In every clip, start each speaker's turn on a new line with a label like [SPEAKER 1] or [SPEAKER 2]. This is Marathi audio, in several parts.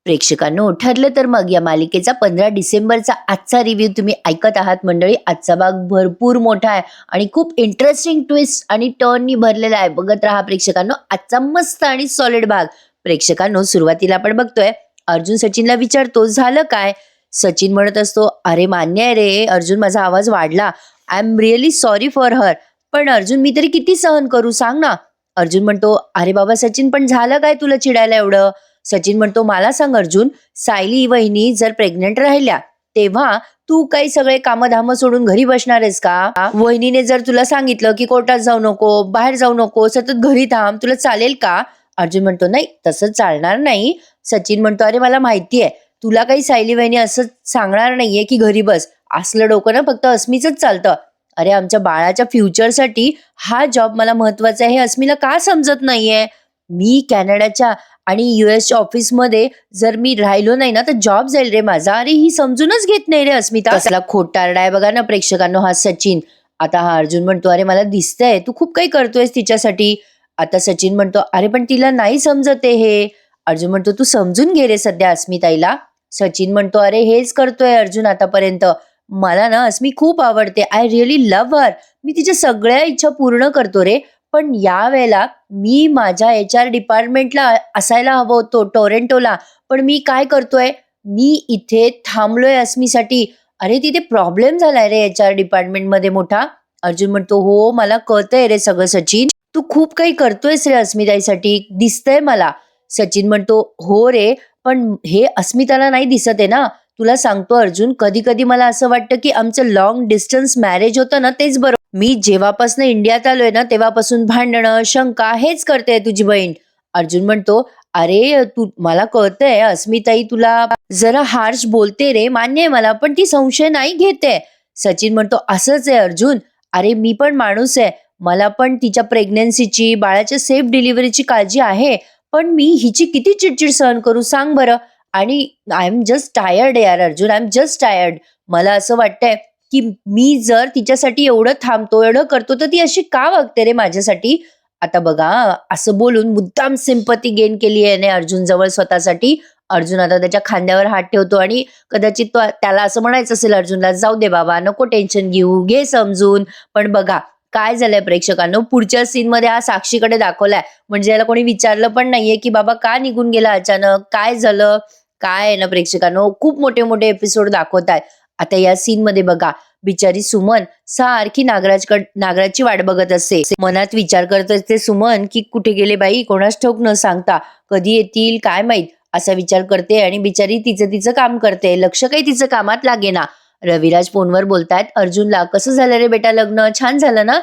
[SPEAKER 1] प्रेक्षकांनो, ठरलं तर मग या मालिकेचा 15 डिसेंबरचा आजचा रिव्ह्यू तुम्ही ऐकत आहात मंडळी. आजचा भाग भरपूर मोठा आहे आणि खूप इंटरेस्टिंग ट्विस्ट आणि टर्ननी भरलेला आहे. बघत राहा प्रेक्षकांनो आजचा मस्त आणि सॉलिड भाग. प्रेक्षकांनो, सुरुवातीला आपण बघतोय अर्जुन सचिनला विचारतो झालं काय. सचिन म्हणत असतो, अरे मान्य आहे रे अर्जुन, माझा आवाज वाढला, I am really sorry for her. पण अर्जुन, मी तरी किती सहन करू सांग ना. अर्जुन म्हणतो, अरे बाबा सचिन, पण झालं काय तुला चिडायला एवढं. सचिन म्हणतो, मला सांग अर्जुन, सायली वहिनी जर प्रेग्नेंट राहिल्या तेव्हा तू काही सगळे कामधाम सोडून घरी बसणार आहेस का. वहिनीने जर तुला सांगितलं की कोर्टात जाऊ नको, बाहेर जाऊ नको, सतत घरी थांब, तुला चालेल का. अर्जुन म्हणतो, नाही तसं चालणार नाही. सचिन म्हणतो, अरे मला माहितीये तुला काही सायली वहिनी असं सांगणार नाहीये की घरी बस. असलं डोकं ना फक्त अस्मीच चालतं. अरे आमच्या बाळाच्या फ्युचरसाठी हा जॉब मला महत्वाचा आहे हे अस्मीला का समजत नाहीये. मी कॅनडाच्या आणि युएसच्या ऑफिसमध्ये जर मी राहिलो नाही ना तर जॉब जाईल रे माझा. अरे ही समजूनच घेत नाही रे अस्मिता. कसला खोटारडा आहे बघा ना प्रेक्षकांनो हा सचिन. आता हा अर्जुन म्हणतो, अरे मला दिसतंय तू खूप काही करतोयस तिच्यासाठी. आता सचिन म्हणतो, अरे पण तिला नाही समजत आहे हे. अर्जुन म्हणतो, तू समजून घे रे सध्या अस्मिताईला. सचिन म्हणतो, अरे हेच करतोय अर्जुन आतापर्यंत. मला ना अस्मी खूप आवडते, आय रिअली लव्ह हर. मी तिच्या सगळ्या इच्छा पूर्ण करतो रे. पण या वेळेला मी माझ्या HR डिपार्टमेंटला असायला हवं होतो टोरेंटोला, पण मी काय करतोय, मी इथे थांबलोय अस्मीसाठी. अरे तिथे प्रॉब्लेम झालाय रे HR डिपार्टमेंटमध्ये मोठा. अर्जुन म्हणतो, हो मला कळतंय रे सगळं सचिन, तू खूप काही करतोयस रे अस्मिताईसाठी, दिसतंय मला. सचिन म्हणतो, हो रे, पण हे अस्मिताला नाही दिसत आहे ना. तुला सांगतो अर्जुन, कधी कधी मला असं वाटतं की आमचं लॉंग डिस्टन्स मॅरेज होतं ना तेच बरं. मी जेव्हापासून इंडियात आलोय ना तेव्हापासून भांडणं शंका हेच करते तुझी बहीण. अर्जुन म्हणतो, अरे तू, मला कळतंय अस्मिताई तुला जरा हार्श बोलते रे, मान्य आहे मला, पण ती संशय नाही घेते. सचिन म्हणतो, असंच आहे अर्जुन, अरे मी पण माणूस आहे, मला पण तिच्या प्रेग्नन्सीची बाळाच्या सेफ डिलिव्हरीची काळजी आहे. पण मी हिची किती चिडचिड सहन करू सांग बरं. आणि आय एम जस्ट टायर्ड यार Arjun, I am just tired. मला असं वाटतंय की मी जर तिच्यासाठी एवढं थांबतो एवढं करतो तर ती अशी का वागते रे माझ्यासाठी. आता बघा असं बोलून मुद्दाम सिंपती गेन केली आहे अर्जुन जवळ स्वतःसाठी. अर्जुन आता त्याच्या खांद्यावर हात ठेवतो आणि कदाचित त्याला असं म्हणायचं असेल अर्जुनला, जाऊ दे बाबा नको टेन्शन घेऊ, घे समजून. पण बघा काय झालंय प्रेक्षकांनो, पुढच्या सीन मध्ये हा साक्षीकडे दाखवलाय. म्हणजे याला कोणी विचारलं पण नाहीये की बाबा का निघून गेला अचानक, काय झालं. काय आहे ना प्रेक्षकांनो, खूप मोठे मोठे एपिसोड दाखवतायत. आता या सीन मध्ये बघा, बिचारी सुमन सारखी नागराजची वाट बघत असते. मनात विचार करत असते सुमन की कुठे गेले बाई, कोणाच ठाऊक न सांगता, कधी येतील काय माहित, असा विचार करते. आणि बिचारी तिचं तिचं काम करते, लक्ष काही तिचं कामात लागेना. रविराज फोनवर बोलतायत अर्जुनला, कसं झालं रे बेटा लग्न, छान झालं ना,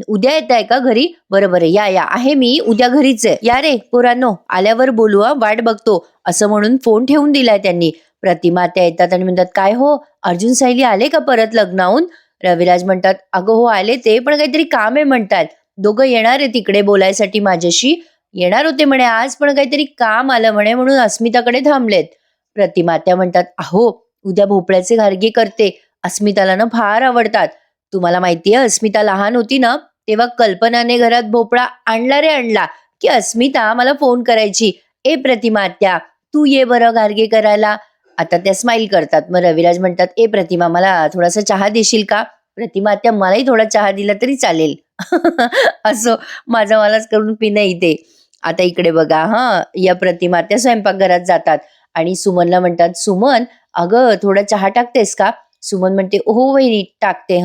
[SPEAKER 1] उद्या येत आहे का घरी. बरोबर आहे, या आहे मी उद्या घरीच आहे, या रे पोरांनो आल्यावर बोलू, वाट बघतो, असं म्हणून फोन ठेवून दिलाय त्यांनी. प्रतिमा त्या येतात आणि म्हणतात, काय हो अर्जुन सायली आले का परत लग्नाहून. रविराज म्हणतात, अगं हो आले ते, पण काहीतरी काम आहे म्हणतात. दोघं येणार आहे तिकडे बोलायसाठी माझ्याशी, येणार होते म्हणे आज, पण काहीतरी काम आलं म्हणे म्हणून अस्मिताकडे थांबलेत. प्रतिमा त्या म्हणतात, अहो उद्या भोपळ्याचे घारगे करते, अस्मिताला ना फार आवडतात. तुम्हाला माहितीये अस्मिता लहान होती ना तेव्हा कल्पनाने घरात भोपळा आणला रे आणला की अस्मिता मला फोन करायची, ए प्रतिमा त्या तू ये बरं घारगे करायला. आता त्या स्माइल करतात. मग रविराज म्हणतात, ए प्रतिमा मला थोडासा चहा देशील का. प्रतिमा त्या मलाही थोडा चहा दिला तरी चालेल. असं माझा मलाच करून पिणं इथे. आता इकडे बघा, या प्रतिमा त्या स्वयंपाकघरात जातात आणि सुमनला म्हणतात, सुमन अगं थोडा चहा टाकतेस का. सुमन म्हणते, हो वहिनी टाकते.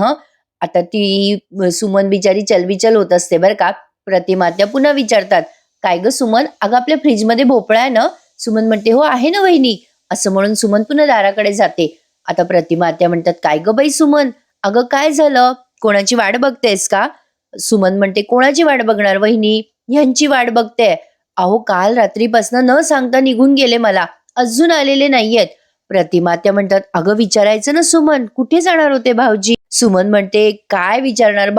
[SPEAKER 1] आता ती सुमन बिचारी चलबिचल होत असते बरं का. प्रतिमा त्या पुन्हा विचारतात, काय ग सुमन, अगं आपल्या फ्रीजमध्ये भोपळा आहे ना. सुमन म्हणते, हो आहे ना वहिनी. असं म्हणून सुमन पुन्हा दाराकडे जाते. आता प्रतिमा त्या म्हणतात, काय ग बाई सुमन, अगं काय झालं, कोणाची वाट बघतेस का. सुमन म्हणते, कोणाची वाट बघणार वहिनी, ह्यांची वाट बघते. अहो काल रात्रीपासून न सांगता निघून गेले, मला अजून आलेले नाहीयेत. प्रतिमा त्या म्हणतात, अगं विचारायचं ना सुमन, कुठे जाणार होते भाऊजी. सुमन म्हणते, काय विचारणार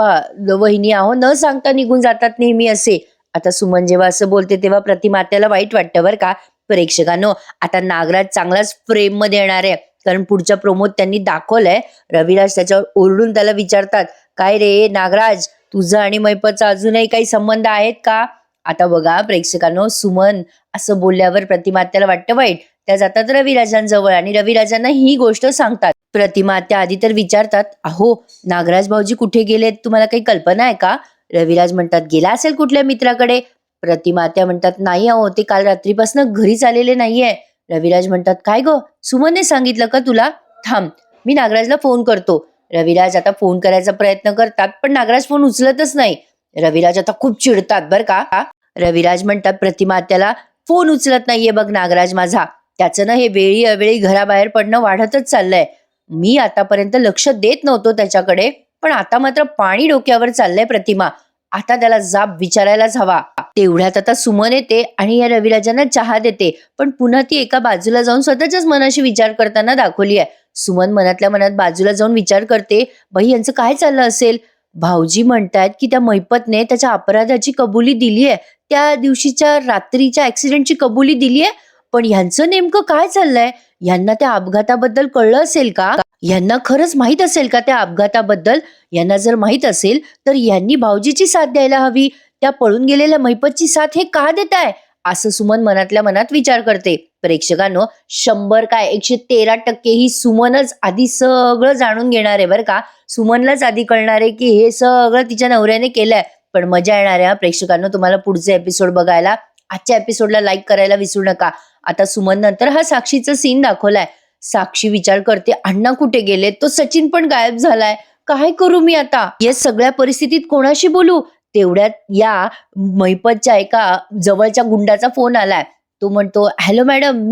[SPEAKER 1] वहिनी, अहो न सांगता निघून जातात नेहमी असे. आता सुमन जेव्हा असं बोलते तेव्हा प्रतिमात्याला वाईट वाटतं बरं का. प्रेक्षकांनो आता नागराज चांगलाच फ्रेम मध्ये येणार आहे, कारण पुढच्या प्रोमोत त्यांनी दाखवलंय. रविराज त्याच्यावर ओरडून त्याला विचारतात, काय रे नागराज, तुझं आणि मैपतचा अजूनही काही संबंध आहेत का. आता बघा प्रेक्षकांनो, सुमन असं बोलल्यावर प्रतिमात्याला वाटतं वाईट. त्या जातात रविराजांजवळ आणि रविराजांना ही गोष्ट सांगतात. प्रतिमा त्या आधी तर विचारतात, अहो नागराज भाऊजी कुठे गेलेत, तुम्हाला काही कल्पना आहे का? रविराज म्हणतात, गेला असेल कुठल्या मित्राकडे. प्रतिमा त्या म्हणतात, नाही अहो ते काल रात्रीपासून घरीच आलेले नाहीये. रविराज म्हणतात, काय ग, सुमनने सांगितलं का तुला? थांब, मी नागराजला फोन करतो. रविराज आता फोन करायचा प्रयत्न करतात पण नागराज फोन उचलतच नाही. रविराज आता खूप चिडतात बर का. रविराज म्हणतात, प्रतिमा त्याला फोन उचलत नाहीये बघ नागराज माझा, त्याचं ना हे वेळी अवेळी घराबाहेर पडणं वाढतच चाललंय. मी आतापर्यंत लक्ष देत नव्हतो त्याच्याकडे, पण आता मात्र पाणी डोक्यावर चाललंय प्रतिमा. आता त्याला जाब विचारायलाच हवा. तेवढ्यात आता सुमन येते आणि या रविराजांना चहा देते, पण पुन्हा ती एका बाजूला जाऊन स्वतःच्याच मनाशी विचार करताना दाखवली आहे. सुमन मनातल्या मनात बाजूला जाऊन विचार करते, बाई यांचं काय चाललं असेल. भाऊजी म्हणतायत की त्या मैपतने त्याच्या अपराधाची कबुली दिली आहे, त्या दिवशीच्या रात्रीच्या ऍक्सिडेंटची कबुली दिली आहे. पण ह्यांचं नेमकं काय चाललंय? यांना त्या अपघाताबद्दल कळलं असेल का? यांना खरंच माहित असेल का त्या अपघाताबद्दल? यांना जर माहित असेल तर यांनी भाऊजीची साथ द्यायला हवी. त्या पळून गेलेल्या मैपतची साथ हे का देताय? असं सुमन मनातल्या मनात विचार करते. प्रेक्षकांनो, 100 काय 113% ही सुमनच आधी सगळं जाणून घेणार आहे बरं का. सुमनलाच आधी कळणार आहे की हे सगळं तिच्या नवऱ्याने केलंय. पण मजा येणार आहे प्रेक्षकांनो तुम्हाला पुढचे एपिसोड बघायला. आजच्या एपिसोडला लाईक करायला विसरू नका. आता सुमन नंतर हा साक्षीचा सीन दाखवलाय. साक्षी विचार करते, अण्णा कुठे गेले? तो सचिन पण गायब झालाय. काय करू मी आता? या सगळ्या परिस्थितीत कोणाशी बोलू? तेवढ्यात या मैपतच्या एका जवळच्या गुंडाचा फोन आलाय. तो म्हणतो, हॅलो मॅडम,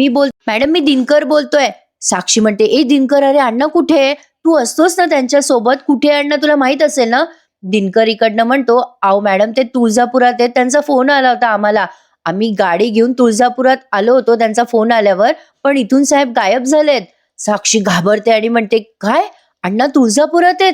[SPEAKER 1] मॅडम मी दिनकर बोलतोय. साक्षी म्हणते, ए दिनकर, अरे अण्णा कुठे? तू असतोस ना त्यांच्या सोबत, कुठे अण्णा तुला माहित असेल ना? दिनकर इकडनं म्हणतो, आव मॅडम ते तुळजापुरात आहेत, त्यांचा फोन आला होता आम्हाला. आम्ही गाडी घेऊन तुळजापुरात आलो होतो त्यांचा फोन आल्यावर, पण इथून साहेब गायब झालेत. साक्षी घाबरते आणि म्हणते, काय अण्णा तुळजापुरात आहेत?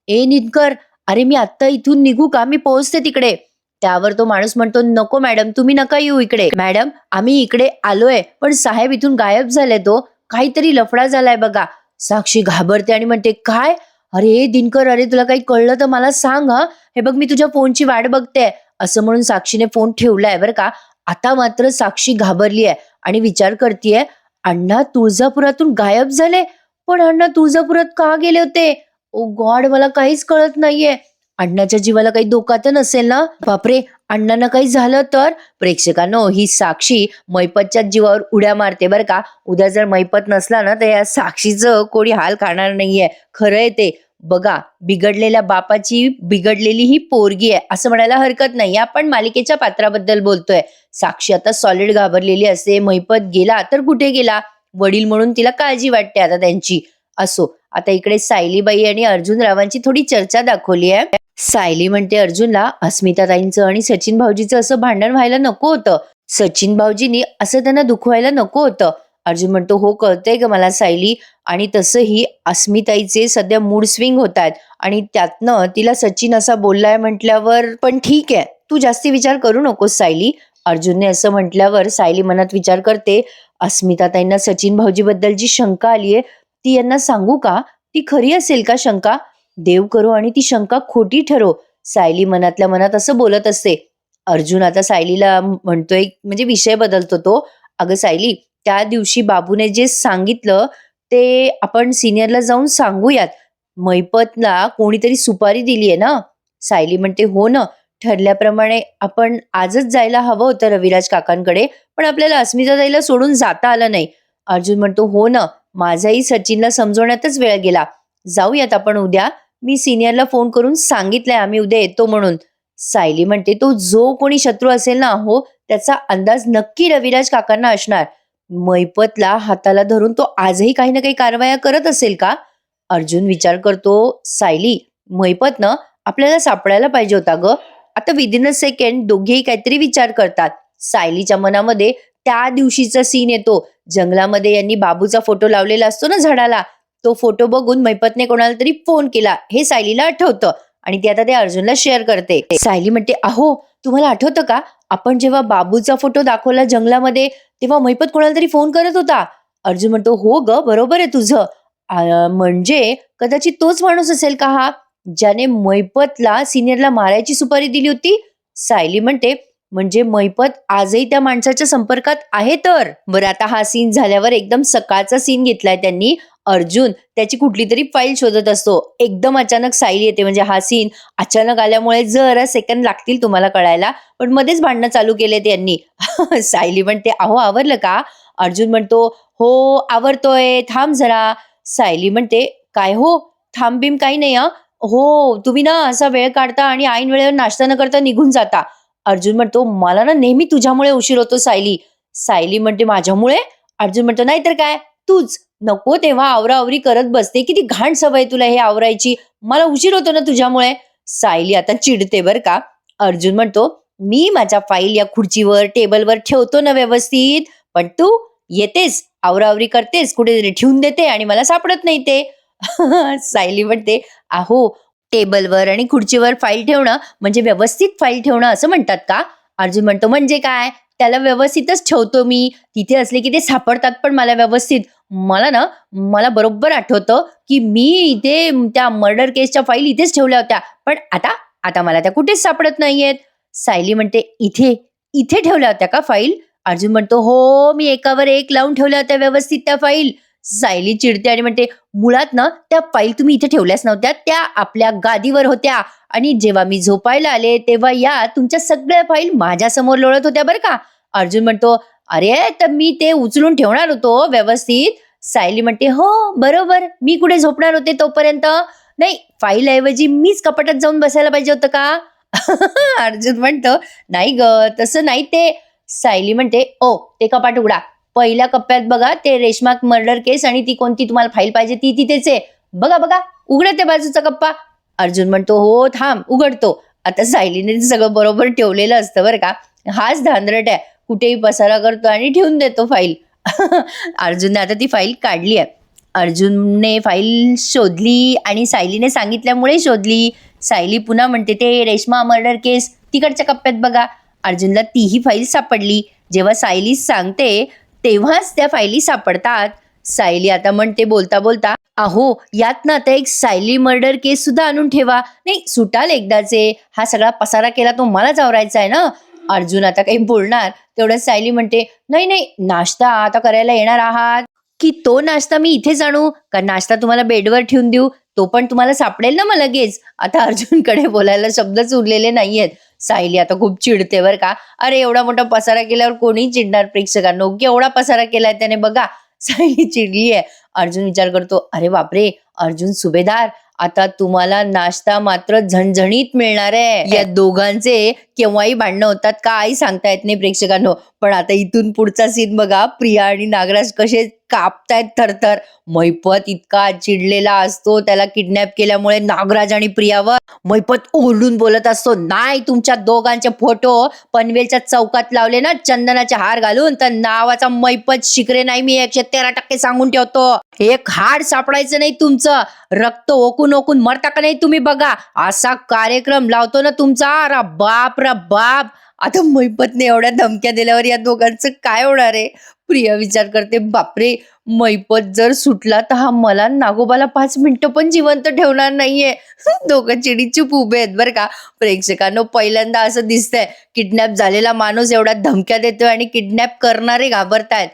[SPEAKER 1] ए दिनकर, अरे मी आत्ता इथून निघू का? मी पोहोचते तिकडे. त्यावर तो माणूस म्हणतो, नको मॅडम, तुम्ही नका येऊ इकडे. मॅडम आम्ही इकडे आलोय पण साहेब इथून गायब झाले. तो काहीतरी लफडा झालाय बघा. साक्षी घाबरते आणि म्हणते, काय? अरे दिनकर, अरे तुला काही कळलं तर मला सांग हा. हे बघ मी तुझ्या फोनची वाट बघते. असं म्हणून साक्षीने फोन ठेवलाय बरं का. आता मात्र साक्षी घाबरली आहे आणि विचार करतीये, अण्णा तुळजापुरातून गायब झाले, पण अण्णा तुळजापुरात का गेले होते? ओ गॉड, मला काहीच कळत नाहीये. अण्णाच्या जीवाला काही धोका तर नसेल ना? बापरे, अण्णांना काही झालं तर? प्रेक्षकांनो, ही साक्षी मैपतच्या जीवावर उड्या मारते बरं का. उद्या जर मैपत नसला ना तर या साक्षीचं कोणी हाल खाणार नाहीये. खरंय ते. बघा, बिघडलेल्या बापाची बिघडलेली ही पोरगी आहे असं म्हणायला हरकत नाही. आपण मालिकेच्या पात्राबद्दल बोलतोय. साक्षी आता सॉलिड घाबरलेली असते. मैपत गेला तर कुठे गेला? वडील म्हणून तिला काळजी वाटते आता त्यांची. असो, आता इकडे सायलीबाई आणि अर्जुन रावांची थोडी चर्चा दाखवली आहे. सायली म्हणते अर्जुनला, अस्मिताताईंचं आणि सचिन भाऊजीचं असं भांडण व्हायला नको होतं. सचिन भाऊजींनी असं त्यांना दुखवायला नको होतं. अर्जुन म्हणतो, हो कळतंय ग मला सायली, आणि तसंही अस्मिताईचे सध्या मूड स्विंग होत आहेत आणि त्यातनं तिला सचिन असा बोललाय म्हटल्यावर, पण ठीक आहे, तू जास्ती विचार करू नकोस सायली. अर्जुनने असं म्हटल्यावर सायली मनात विचार करते, अस्मिताताईंना सचिन भाऊजीबद्दल जी शंका आलीये ती यांना सांगू का? ती खरी असेल का शंका? देव करो आणि ती शंका खोटी ठरो. सायली मनातल्या मनात असं बोलत असते. अर्जुन आता सायलीला म्हणतोय, म्हणजे विषय बदलतो तो, अगं सायली, त्या दिवशी बाबूने जे सांगितलं ते आपण सिनियरला जाऊन सांगूयात. मैपतला कोणीतरी सुपारी दिलीये ना? सायली म्हणते, हो ना, ठरल्याप्रमाणे आपण आजच जायला हवं होतं रविराज काकांकडे, पण आपल्याला अस्मिताताईला सोडून जाता आलं नाही. अर्जुन म्हणतो, हो ना, माझाही सचिनला समजवण्यातच वेळ गेला. जाऊयात आपण उद्या. मी सिनियरला फोन करून सांगितलंय आम्ही उद्या येतो म्हणून. सायली म्हणते, तो जो कोणी शत्रू असेल ना, हो, त्याचा अंदाज नक्की रविराज काकांना असणार. मैपतला हाताला धरून तो आजही काही ना काही कारवाया करत असेल का? अर्जुन विचार करतो, सायली, मैपत ना आपल्याला सापडायला पाहिजे होता ग. आता विदिन अ सेकंड दोघेही काहीतरी विचार करतात. सायलीच्या मनामध्ये त्या दिवशीचा सीन येतो. जंगलामध्ये यांनी बाबूचा फोटो लावलेला असतो ना झाडाला, तो फोटो बघून मैपतने कोणाला तरी फोन केला हे सायलीला आठवतं आणि ती आता ते अर्जुनला शेअर करते. सायली म्हणते, अहो तुम्हाला आठवतं का, आपण जेव्हा बाबूचा फोटो दाखवला जंगलामध्ये तेव्हा मैपत कोणाला तरी फोन करत होता. अर्जुन म्हणतो, हो ग, बरोबर आहे तुझं. म्हणजे कदाचित तोच माणूस असेल का हा, ज्याने मैपतला सिनियरला मारायची सुपारी दिली होती? सायली म्हणते, म्हणजे मैपत आजही त्या माणसाच्या संपर्कात आहे तर. बरं आता हा सीन झाल्यावर एकदम सकाळचा सीन घेतलाय त्यांनी. अर्जुन त्याची कुठली तरी फाईल शोधत असतो. एकदम अचानक सायली येते. म्हणजे हा सीन अचानक आल्यामुळे जरा सेकंद लागतील तुम्हाला कळायला, पण मध्येच भांडणं चालू केले त्यांनी. सायली म्हणते, अहो आवरलं का? अर्जुन म्हणतो, हो आवरतोय, थांब जरा. सायली म्हणते, काय हो, थांबीम काही नाही हा. हो, तुम्ही ना असा वेळ काढता आणि ऐन वेळेवर नाश्ता न करता निघून जाता. अर्जुन म्हणतो, मला ना नेहमी तुझ्यामुळे उशीर होतो सायली. सायली म्हणते, माझ्यामुळे? अर्जुन म्हणतो, नाही तर काय, तूच नको तेव्हा आवराआवरी करत बसते. किती घाण सवय तुला हे आवरायची. मला उशीर होतो ना तुझ्यामुळे. सायली आता चिडते बर का. अर्जुन म्हणतो, मी माझ्या फाईल या खुर्चीवर टेबलवर ठेवतो ना व्यवस्थित, पण तू येतेस, आवराआवरी करतेस, कुठेतरी ठेवून देते आणि मला सापडत नाही ते. सायली म्हणते, अहो टेबलवर आणि खुर्चीवर फाईल ठेवणं म्हणजे व्यवस्थित फाईल ठेवणं असं म्हणतात का? अर्जुन म्हणतो, म्हणजे काय, त्याला व्यवस्थितच ठेवतो मी. तिथे असले की ते सापडतात पण मला व्यवस्थित. मला बरोबर आठवतं की मी इथे त्या मर्डर केसच्या फाईल इथेच ठेवल्या होत्या, पण आता आता मला त्या कुठेच सापडत नाहीयेत. सायली म्हणते, इथे इथे ठेवल्या होत्या का फाईल? अर्जुन म्हणतो, हो, मी एकावर एक लावून ठेवल्या होत्या व्यवस्थित त्या फाईल. सायली चिडते आणि म्हणते, मुळात ना त्या फाईल तुम्ही इथे ठेवल्याच नव्हत्या, त्या आपल्या गादीवर होत्या. आणि जेव्हा मी झोपायला आले तेव्हा या तुमच्या सगळ्या फाईल माझ्या समोर लोळत होत्या बरं का. अर्जुन म्हणतो, अरे तर मी ते उचलून ठेवणार होतो व्यवस्थित. सायली म्हणते, हो बरोबर, मी कुठे झोपणार होते तोपर्यंत. नाही, फाईल ऐवजी मीच कपाटात जाऊन बसायला पाहिजे होतं का? अर्जुन म्हणतो, नाही ग, तसं नाही ते. सायली म्हणते, ओ ते कपाट उघडा. पहिल्या कप्प्यात बघा ते रेशमा मर्डर केस आणि ती कोणती तुम्हाला फाईल पाहिजे ती तिथेच आहे. बघा बघा, उघडा त्या बाजूचा कप्पा. अर्जुन म्हणतो, हो थांब उघडतो. आता सायलीने ते सगळं बरोबर ठेवलेलं असतं बरं का. हाच धांदरट आहे, कुठेही पसारा करतो आणि ठेवून देतो फाईल. अर्जुनने आता ती फाईल काढली आहे. अर्जुनने फाईल शोधली आणि सायलीने सांगितल्यामुळे शोधली. सायली पुन्हा म्हणते, ते रेशमा मर्डर केस तिकडच्या कप्प्यात बघा. अर्जुनला तीही फाईल सापडली. जेव्हा सायली सांगते तेव्हाच त्या फायली सापडतात. सायली आता म्हणते बोलता बोलता, अहो यात ना आता एक सायली मर्डर केस सुद्धा आणून ठेवा. नाही सुटाल एकदाचे, हा सगळा पसारा केला तो मलाच आवरायचा आहे ना. अर्जुन आता काही बोलणार तेवढ्यात सायली म्हणते, नाही नाही, नाश्ता आता करायला येणार आहात की तो नाश्ता मी इथेच आणू का? नाश्ता तुम्हाला बेडवर ठेवून देऊ, तो पण तुम्हाला सापडेल ना मग लगेच. आता अर्जुनकडे बोलायला शब्दच उरलेले नाहीयेत. सायली आता खूप चिडते बर का. अरे एवढा मोठा पसारा केल्यावर कोणी चिडणार प्रेक्षकांनो, केवढा पसारा केलाय त्याने बघा. सायली चिडली आहे. अर्जुन विचार करतो, अरे बापरे, अर्जुन सुभेदार, आता तुम्हाला नाश्ता मात्र झणझणीत मिळणार आहे. या दोघांचे केव्हाही भांडणं होतात काही सांगता येत नाही प्रेक्षकांनो. पण आता इथून पुढचा सीन बघा, प्रिया आणि नागराज कसे कापतायत थरथर. मैपत इतका चिडलेला असतो त्याला किडनॅप केल्यामुळे नागराज आणि प्रियावर. मैपत ओरडून बोलत असतो, नाही तुमच्या दोघांचे फोटो पनवेलच्या चौकात लावले ना चंदनाचे हार घालून, तर नावाचा मैपत शिकरे नाही मी 113% सांगून ठेवतो. एक हाड सापडायचं नाही तुमचं. रक्त ओकून ओकून मरता का नाही तुम्ही बघा. असा कार्यक्रम लावतो ना तुमचा. अरे बाप रे बाप. आता मैपतने एवढ्या धमक्या दिल्यावर या दोघांचं काय होणार आहे. प्रिया विचार करते, बापरे, मैपत जर सुटला तर हा मला नागोबाला 5 मिनिटं पण जिवंत ठेवणार नाहीये. दोघं चिडीचूप उभे आहेत बरं का. प्रेक्षकांनो पहिल्यांदा असं दिसतंय, किडनॅप झालेला माणूस एवढ्या धमक्या देतोय आणि किडनॅप करणारे घाबरतायत.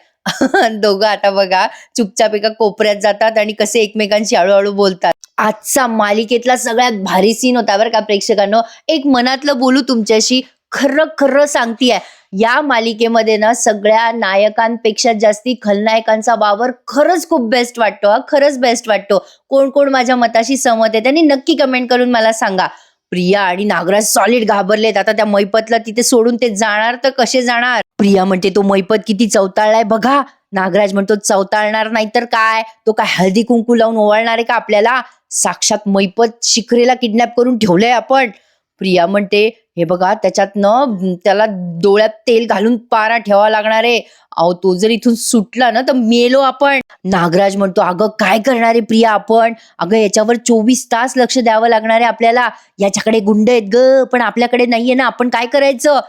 [SPEAKER 1] दोघं आता बघा चुपचाप एका कोपऱ्यात जातात आणि कसे एकमेकांशी हळूहळू बोलतात. आजचा मालिकेतला सगळ्यात भारी सीन होता बरं का प्रेक्षकांनो. एक मनातलं बोलू तुमच्याशी, खरं खरं सांगतीये, या मालिकेमध्ये ना सगळ्या नायकांपेक्षा जास्ती खलनायकांचा वावर खरंच खूप बेस्ट वाटतो. खरंच बेस्ट वाटतो. कोण कोण माझ्या मताशी सहमत आहे त्यांनी नक्की कमेंट करून मला सांगा. प्रिया आणि नागराज सॉलिड घाबरलेत. आता त्या मैपतला तिथे सोडून ते जाणार तर कसे जाणार. प्रिया म्हणते, तो मैपत किती चवताळलाय बघा. नागराज म्हणतो, चवताळणार नाही तर काय, तो काय हळदी कुंकू लावून ओवाळणार आहे का आपल्याला. साक्षात मैपत शिखरेला किडनॅप करून ठेवलंय आपण. प्रिया म्हणते, हे बघा त्याच्यातनं त्याला डोळ्यात तेल घालून पारा ठेवावा लागणार आहे. अहो तो जर इथून सुटला ना तर मेलो आपण. नागराज म्हणतो, अगं काय करणार आहे प्रिया आपण. अगं याच्यावर 24 तास लक्ष द्यावं लागणार आहे आपल्याला. याच्याकडे गुंड आहेत ग, पण आपल्याकडे नाहीये ना, आपण काय करायचं.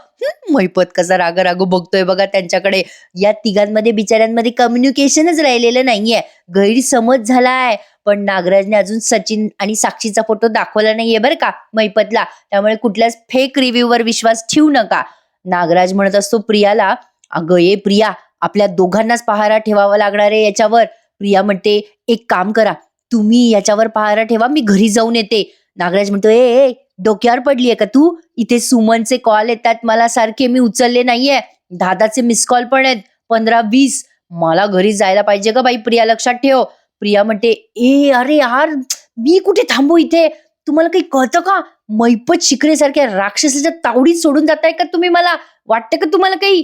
[SPEAKER 1] मैपत कसा राग राग बघतोय बघा त्यांच्याकडे. या तिघांमध्ये बिचाऱ्यांमध्ये कम्युनिकेशनच राहिलेलं नाहीये. गैरसमज झालाय. पण नागराजने अजून सचिन आणि साक्षीचा फोटो दाखवला नाहीये बरं का मैपतला. त्यामुळे कुठल्याच फेक रिव्ह्यूवर विश्वास ठेवू नका. नागराज म्हणत असतो प्रियाला, अगं ए प्रिया, आपल्या दोघांनाच पहारा ठेवावा लागणार आहे याच्यावर. प्रिया म्हणते, एक काम करा, तुम्ही याच्यावर पहारा ठेवा, मी घरी जाऊन येते. नागराज म्हणतो, ए ए, डोक्यावर पडलीये का तू? इथे सुमनचे कॉल येतात मला सारखे, मी उचलले नाहीये. दादाचे मिस कॉल पण आहेत, 15-20. मला घरी जायला पाहिजे का बाई प्रिया, लक्षात ठेव. प्रिया म्हणते, ए अरे यार, मी कुठे थांबू इथे? तुम्हाला काही कळतं का? मैपत शिकण्यासारख्या राक्षसाच्या तावडीत सोडून जाताय का तुम्ही मला? वाटतं का तुम्हाला काही?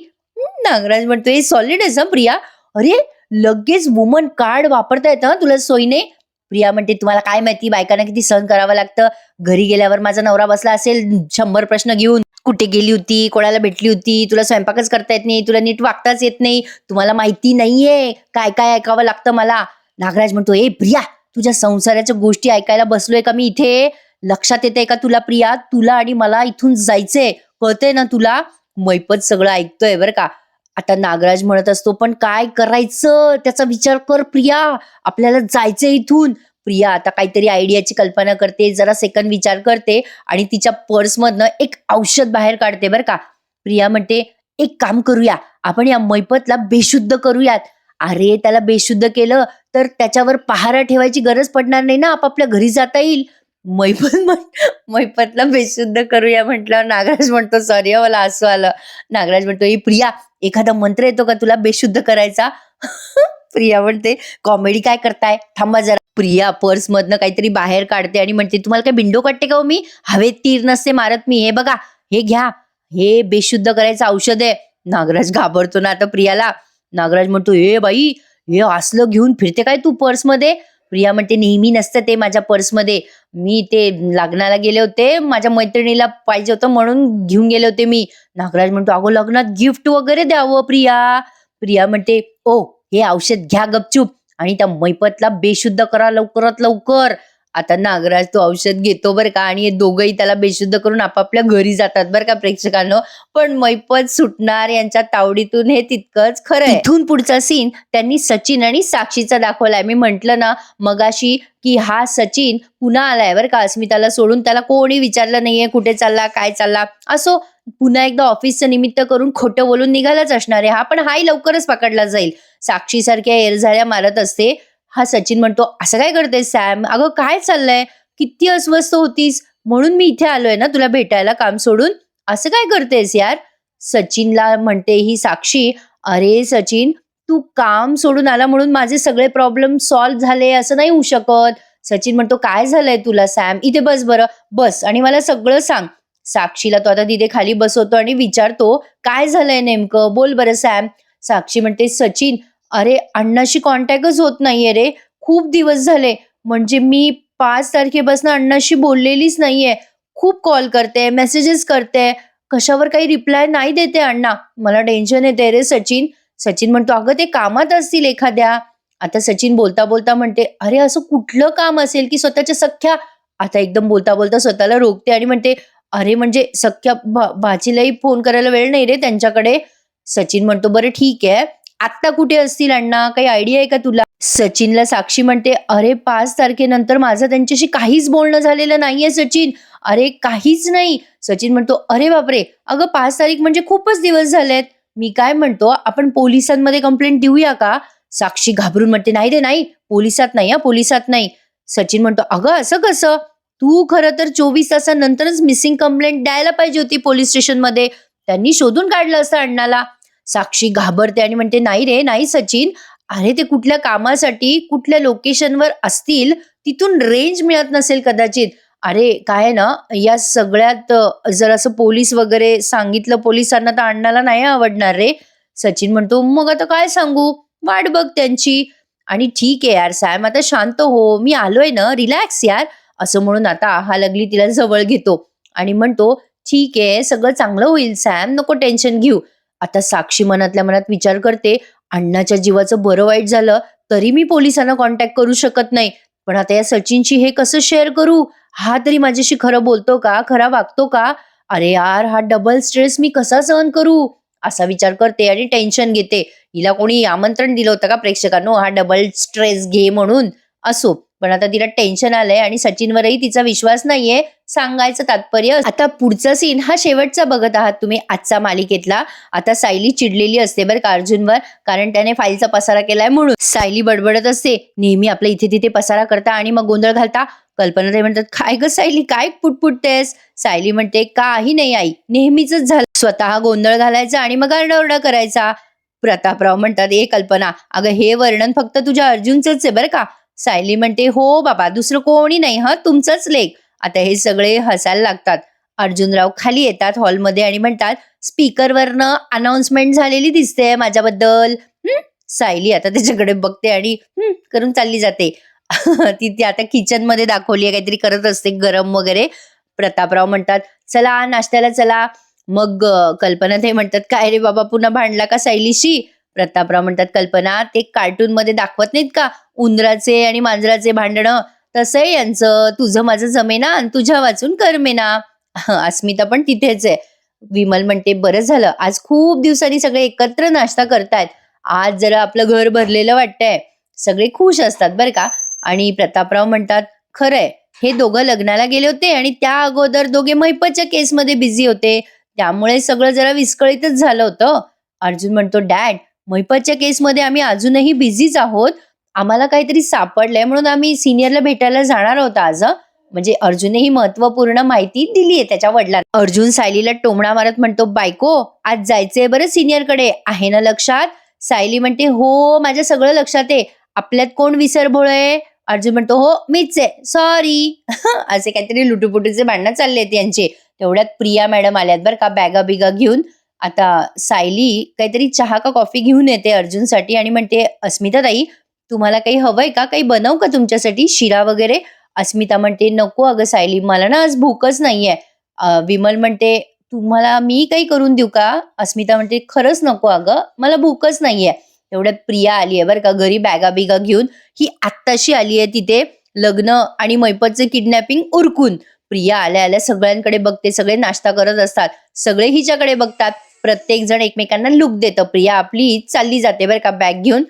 [SPEAKER 1] नागराज म्हणतो, हे सॉलिड आहेस हं प्रिया. अरे लगेच वुमन कार्ड वापरता येतं हं तुला सोयीने. प्रिया म्हणते, तुम्हाला काय माहिती बायकांना किती सहन करावं लागतं. घरी गेल्यावर माझा नवरा बसला असेल 100 प्रश्न घेऊन. कुठे गेली होती, कोणाला भेटली होती, तुला स्वयंपाकच करता येत नाही, तुला नीट वागताच येत नाही, तुम्हाला माहिती नाहीये काय काय ऐकावं लागतं मला. नागराज म्हणतो, ए प्रिया, तुझ्या संसाराच्या गोष्टी ऐकायला बसलोय का मी इथे? लक्षात येते का तुला प्रिया? तुला आणि मला इथून जायचंय, कळतंय ना तुला? मैपत सगळं ऐकतोय बरं का. आता नागराज म्हणत असतो, पण काय करायचं त्याचा विचार कर प्रिया, आपल्याला जायचंय इथून. प्रिया आता काहीतरी आयडियाची कल्पना करते, जरा सेकंद विचार करते आणि तिच्या पर्समधनं एक औषध बाहेर काढते बरं का. प्रिया म्हणते, एक काम करूया, आपण या मैपतला बेशुद्ध करूयात. अरे त्याला बेशुद्ध केलं तर त्याच्यावर पहारा ठेवायची गरज पडणार नाही ना, आपापल्या घरी जाता येईल. मैपतला बेशुद्ध करूया म्हटलं. नागराज म्हणतो, सॉरी मला हसू आलं. नागराज म्हणतो, ए प्रिया, एखादा मंत्र येतो का तुला बेशुद्ध करायचा? प्रिया म्हणते, कॉमेडी काय करताय, थांबा जरा. प्रिया पर्स मधनं काहीतरी बाहेर काढते आणि म्हणते, तुम्हाला काय बिंडो काढते का हो मी? हवेत तीर नसते मारत मी, हे बघा, हे घ्या, हे बेशुद्ध करायचं औषध आहे. नागराज घाबरतो ना आता प्रियाला. नागराज म्हणतो, ए बाई, हे असलं घेऊन फिरते काय तू पर्समध्ये? प्रिया म्हणते, नेहमी नसतं ते माझ्या पर्समध्ये, मी ते लग्नाला गेले होते, माझ्या मैत्रिणीला पाहिजे होतं म्हणून घेऊन गेले होते मी. नागराज म्हणतो, अगो लग्नात गिफ्ट वगैरे द्यावं प्रिया. प्रिया म्हणते, ओ हे औषध घ्या गपचूप आणि त्या मैपतला बेशुद्ध करा लवकरात लवकर. आता नागराज तो औषध घेतो बरं का आणि हे दोघंही त्याला बेशुद्ध करून आपापल्या घरी जातात बरं का प्रेक्षकांनो. पण मैपत सुटणार यांच्या तावडीतून हे तितकंच खरं आहे. इथून पुढचा सीन त्यांनी सचिन आणि साक्षीचा दाखवलाय. मी म्हंटल ना मगाशी की हा सचिन पुन्हा आलाय बरं का अस्मिताला सोडून, त्याला कोणी विचारलं नाहीये कुठे चालला काय चालला. असो, पुन्हा एकदा ऑफिसचं निमित्त करून खोटं बोलून निघालाच असणार आहे हा, पण हाही लवकरच पकडला जाईल. साक्षी सारख्या एरझाळ्या मारत असते. हा सचिन म्हणतो, असं काय करते सॅम, अगं काय चाललंय, किती अस्वस्थ होतीस, म्हणून मी इथे आलोय ना तुला भेटायला काम सोडून, असं काय करतेस यार. सचिनला म्हणते ही साक्षी, अरे सचिन, तू काम सोडून आला म्हणून माझे सगळे प्रॉब्लेम सॉल्व्ह झाले असं नाही होऊ शकत. सचिन म्हणतो, काय झालंय तुला सॅम, इथे बस बरं, बस आणि मला सगळं सांग. साक्षीला तो आता तिथे खाली बसवतो आणि विचारतो, काय झालंय नेमकं, बोल बरं सॅम. साक्षी म्हणते, सचिन, अरे अण्णाशी कॉन्टॅक्टच होत नाहीये रे, खूप दिवस झाले, म्हणजे मी 5 तारखेपासून अण्णाशी बोललेलीच नाहीये. खूप कॉल करते, मेसेजेस करते, कशावर काही रिप्लाय नाही देते अण्णा, मला टेन्शन येते रे सचिन. सचिन म्हणतो, अगं ते कामात असतील एखाद्या. आता सचिन बोलता बोलता म्हणते, अरे असं कुठलं काम असेल की स्वतःच्या सख्या, आता एकदम बोलता बोलता स्वतःला रोखते आणि म्हणते, अरे म्हणजे सख्या भाचीलाही फोन करायला वेळ नाही रे त्यांच्याकडे. सचिन म्हणतो, बरं ठीक आहे, आत्ता कुठे असतील अण्णा, काही आयडिया आहे का तुला. सचिनला साक्षी म्हणते, अरे 5 तारखेनंतर माझं त्यांच्याशी काहीच बोलणं झालेलं नाहीये सचिन, अरे काहीच नाही. सचिन म्हणतो, अरे बापरे, अगं 5 तारीख म्हणजे खूपच दिवस झालेत. मी काय म्हणतो, आपण पोलिसांमध्ये कंप्लेंट देऊया का. साक्षी घाबरून म्हणते, नाही रे नाही, पोलिसात नाही, पोलिसात नाही. सचिन म्हणतो, अगं असं कसं, तू खरं तर 24 तासानंतरच मिसिंग कंप्लेंट द्यायला पाहिजे होती पोलीस स्टेशनमध्ये, त्यांनी शोधून काढलं असतं अण्णाला. साक्षी घाबरते आणि म्हणते, नाही रे नाही सचिन, अरे ते कुठल्या कामासाठी कुठल्या लोकेशनवर असतील, तिथून रेंज मिळत नसेल कदाचित. अरे काय ना, या सगळ्यात जर असं पोलीस वगैरे सांगितलं पोलिसांना तर अण्णाला नाही आवडणार रे. सचिन म्हणतो, मग आता काय सांगू, वाट बघ त्यांची. आणि ठीक आहे यार सॅम, आता शांत हो, मी आलोय ना, रिलॅक्स यार, असं म्हणून आता हा लगली तिला जवळ घेतो आणि म्हणतो, ठीक आहे सगळं चांगलं होईल सॅम, नको टेन्शन घेऊ. आता साक्षी मनातल्या मनात विचार करते, अण्णाच्या जीवाचं बरं वाईट झालं तरी मी पोलिसांना कॉन्टॅक्ट करू शकत नाही, पण आता या सचिनशी हे कसं शेअर करू, हा तरी माझ्याशी खरं बोलतो का, खरा वागतो का, अरे यार हा डबल स्ट्रेस मी कसा सहन करू, असा विचार करते आणि टेन्शन घेते. हिला कोणी आमंत्रण दिलं होतं का प्रेक्षकांनो हा डबल स्ट्रेस घे म्हणून. असो, पण आता तिला टेन्शन आलंय आणि सचिनवरही तिचा विश्वास नाहीये. सांगायचं तात्पर्य आता पुढचा सीन हा शेवटचा बघत आहात तुम्ही आजचा मालिकेतला. आता सायली चिडलेली असते बरं का अर्जुनवर, कारण त्याने फाईलचा पसारा केलाय म्हणून. सायली बडबडत असते, नेहमी आपल्या इथे तिथे पसारा करता आणि मग गोंधळ घालता. कल्पना ताई म्हणतात, काय ग सायली, काय पुटपुटतेस? सायली म्हणते, काही नाही आई, नेहमीच झालं, स्वतः गोंधळ घालायचा आणि मग आरडाओरडा करायचा. प्रतापराव म्हणतात, ए कल्पना, अगं हे वर्णन फक्त तुझ्या अर्जुनचंच आहे बरं का. सायली म्हणते, हो बाबा, दुसरं कोणी नाही, हा तुमचाच लेख. आता हे सगळे हसायला लागतात. अर्जुनराव खाली येतात हॉलमध्ये आणि म्हणतात, स्पीकरवरनं अनाउन्समेंट झालेली दिसते माझ्याबद्दल. सायली आता त्याच्याकडे बघते आणि करून चालली जाते. ती आता किचन मध्ये दाखवली काहीतरी करत असते गरम वगैरे. प्रतापराव म्हणतात, चला नाश्त्याला चला. मग कल्पना ते म्हणतात, काय रे बाबा, पुन्हा भांडला का सायलीशी? प्रतापराव म्हणतात, कल्पना, ते कार्टून मध्ये दाखवत नाहीत का उंदराचे आणि मांजराचे भांडणं, तसंय यांचं. तुझं माझं जमेना आणि तुझ्या वाचून करमेना. अस्मिता पण तिथेच आहे. विमल म्हणते, बरं झालं, आज खूप दिवसांनी सगळे एकत्र नाश्ता करतायत. आज जरा आपलं घर भरलेलं वाटतंय. सगळे खुश असतात बरं का. आणि प्रतापराव म्हणतात, खरंय, हे दोघं लग्नाला गेले होते आणि त्या अगोदर दोघे महिपतच्या केसमध्ये बिझी होते, त्यामुळे सगळं जरा विस्कळीतच झालं होतं. अर्जुन म्हणतो, डॅड, महिपतच्या केसमध्ये आम्ही अजूनही बिझीच आहोत. आम्हाला काहीतरी सापडलंय म्हणून आम्ही सिनियरला भेटायला जाणार आहोत आज. म्हणजे अर्जुनने ही महत्वपूर्ण माहिती दिलीये त्याच्या वडिलांना. अर्जुन सायलीला टोमणा मारत म्हणतो, बायको, आज जायचंय बरं सिनियरकडे, आहे ना लक्षात? सायली म्हणते, हो, माझ्या सगळं लक्षात आहे. आपल्यात कोण विसरभोळ आहे? अर्जुन म्हणतो, हो, मीच आहे, सॉरी. असे काहीतरी लुटूपुटूचे भांडणं चालले आहेत यांचे. तेवढ्यात प्रिया मॅडम आल्यात बरं का, बॅगा बिगा घेऊन. आता सायली काहीतरी चहा का कॉफी घेऊन येते अर्जुनसाठी आणि म्हणते, अस्मिता ताई, तुम्हाला काही हवंय का? काही बनवू का तुमच्यासाठी, शिरा वगैरे? अस्मिता म्हणते, नको अगं सायली, मला ना आज भूकच नाहीये. विमल म्हणते, तुम्हाला मी काही करून देऊ का? अस्मिता म्हणते, खरंच नको अगं, मला भूकच नाहीये. तेवढ्यात प्रिया आली आहे बरं का घरी बॅगा बिगा घेऊन. ही आत्ताशी आली आहे तिथे लग्न आणि मैपतचे किडनॅपिंग उरकून. प्रिया आल्या आल्या सगळ्यांकडे बघते, सगळे नाश्ता करत असतात, सगळे हिच्याकडे बघतात, प्रत्येक जण एकमेकांना लुक देतं. प्रिया आपली चालली जाते बरं का बॅग घेऊन.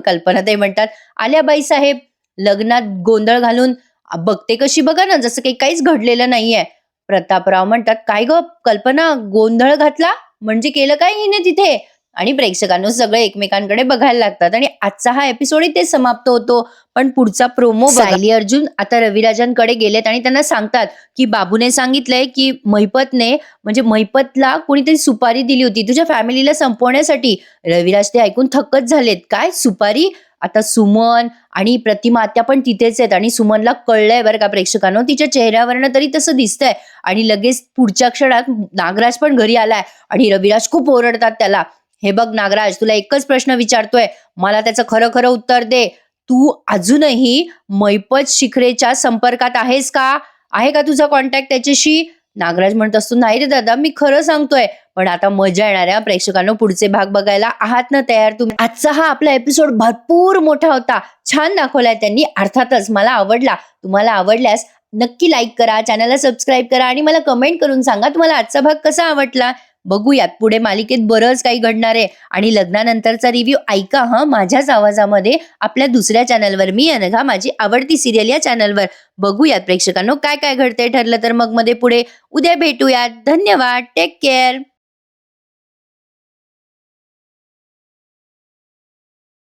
[SPEAKER 1] कल्पना ताई म्हणतात, आल्या बाई साहेब, लग्नात गोंधळ घालून बघते कशी, बघा ना, जसं काही काहीच घडलेलं नाहीये. प्रतापराव म्हणतात, काय ग कल्पना, गोंधळ घातला म्हणजे केलं काय हिने तिथे? आणि प्रेक्षकांना सगळे एकमेकांकडे बघायला लागतात आणि आजचा हा एपिसोड इथे समाप्त होतो. पण पुढचा प्रोमो, सायली अर्जुन आता रविराजांकडे गेलेत आणि त्यांना सांगतात की बाबूने सांगितलंय की महिपतने म्हणजे महिपतला कोणीतरी सुपारी दिली होती तुझ्या फॅमिलीला संपवण्यासाठी. रविराज ते ऐकून थक्कच झालेत. काय सुपारी? आता सुमन आणि प्रतिमा आत्या पण तिथेच आहेत आणि सुमनला कळलंय बरं का प्रेक्षकांनो, तिच्या चेहऱ्यावरनं तरी तसं दिसतंय. आणि लगेच पुढच्या क्षणात नागराज पण घरी आलाय आणि रविराज खूप ओरडतात त्याला, हे बघ नागराज, तुला एकच प्रश्न विचारतोय, मला त्याचं खरं खरं उत्तर दे. तू अजूनही महिपत शिखरेच्या संपर्कात आहेस का? आहे का तुझा कॉन्टॅक्ट त्याच्याशी? नागराज म्हणत असतो, नाही रे दादा, मी खरं सांगतोय. पण आता मजा येणार आहे प्रेक्षकांनो, पुढचे भाग बघायला आहात ना तयार तुम्ही? आजचा हा आपला एपिसोड भरपूर मोठा होता, छान दाखवलाय त्यांनी, अर्थातच मला आवडला. तुम्हाला आवडल्यास नक्की लाईक करा, चॅनलला सबस्क्राईब करा आणि मला कमेंट करून सांगा तुम्हाला आजचा भाग कसा आवडला. बघूयात पुढे मालिकेत बरंच काही घडणार आहे आणि लग्नानंतरचा रिव्ह्यू ऐका माझ्याच आवाजामध्ये आपल्या दुसऱ्या चॅनलवर, मी अनघा, माझी आवडती सिरियल या चॅनलवर. बघूयात प्रेक्षकांनो काय काय घडतंय, ठरलं तर मग मध्ये पुढे उद्या भेटूयात. धन्यवाद, टेक केअर.